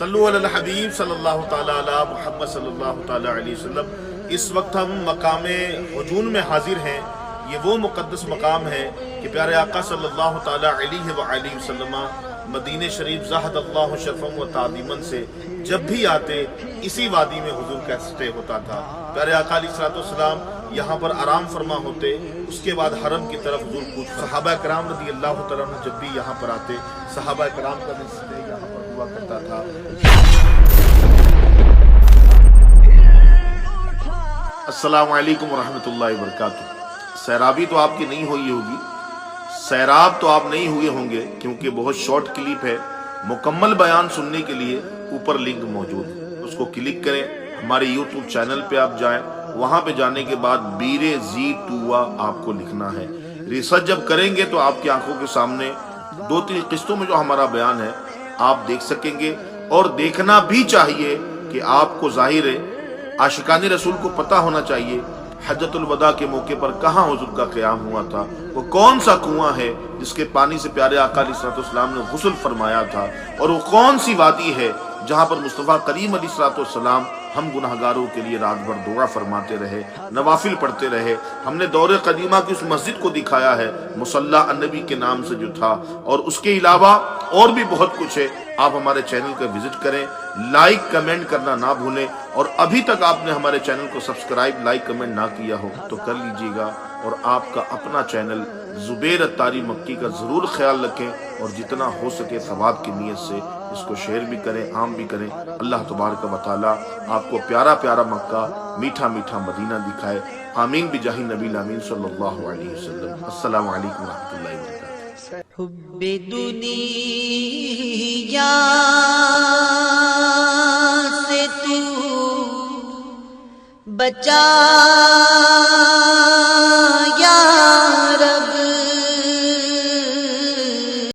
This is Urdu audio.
صلو علی الحبیب صلی اللہ تعالی علی محمد صلی اللہ تعالی علیہ وسلم۔ اس وقت ہم مقام حجون میں حاضر ہیں۔ یہ وہ مقدس مقام ہے کہ پیارے آقا صلی اللہ تعالی علیہ وآلہ وسلم مدینہ شریف زاہد اللہ شرفم و تعظیماً سے جب بھی آتے اسی وادی میں حضور کا سٹے ہوتا تھا۔ پیارے آقا علیہ السلام یہاں پر آرام فرما ہوتے، اس کے بعد حرم کی طرف حضور کوچ۔ صحابہ کرام رضی اللہ تعالیٰ عنہ جب بھی یہاں پر آتے، صحابہ کرام کا بھی سٹے یہاں پر ہوا کرتا تھا۔ السلام علیکم ورحمۃ اللہ وبرکاتہ۔ سیرابی تو آپ کی نہیں ہوئی ہوگی، سیراب تو آپ نہیں ہوئے ہوں گے، کیونکہ بہت شارٹ کلپ ہے۔ مکمل بیان سننے کے لیے اوپر لنک موجود ہے، اس کو کلک کریں۔ ہمارے یوٹیوب چینل پہ آپ جائیں، وہاں پہ جانے کے بعد بیرے زی ٹوا آپ کو لکھنا ہے۔ ریسرچ جب کریں گے تو آپ کی آنکھوں کے سامنے 2-3 قسطوں میں جو ہمارا بیان ہے آپ دیکھ سکیں گے، اور دیکھنا بھی چاہیے کہ آپ کو ظاہر ہے عاشقان رسول کو پتہ ہونا چاہیے حجۃ الوداع کے موقع پر کہاں حضور کا قیام ہوا تھا، وہ کون سا کنواں ہے جس کے پانی سے پیارے آقا علیہ السلام نے غسل فرمایا تھا، اور وہ کون سی وادی ہے جہاں پر مصطفیٰ کریم علیہ السلام ہم گناہگاروں کے لیے رات بھر دعا فرماتے رہے، نوافل پڑھتے رہے۔ ہم نے دور قدیمہ کی اس مسجد کو دکھایا ہے، مصلی النبی کے نام سے جو تھا، اور اس کے علاوہ اور بھی بہت کچھ ہے۔ آپ ہمارے چینل کا وزٹ کریں، لائک کمنٹ کرنا نہ بھولیں، اور ابھی تک آپ نے ہمارے چینل کو سبسکرائب لائک کمنٹ نہ کیا ہو تو کر لیجئے گا، اور آپ کا اپنا چینل زبیر اتاری مکی کا ضرور خیال رکھیں، اور جتنا ہو سکے ثواب کی نیت سے اس کو شیئر بھی کریں، عام بھی کریں۔ اللہ تبارک و تعالی آپ کو پیارا پیارا مکہ، میٹھا میٹھا مدینہ دکھائے۔ آمین بجاہ نبی الامین صلی اللہ علیہ وسلم۔ السلام علیکم ورحمۃ اللہ وبرکاتہ۔ حب دنیا سے تو بچا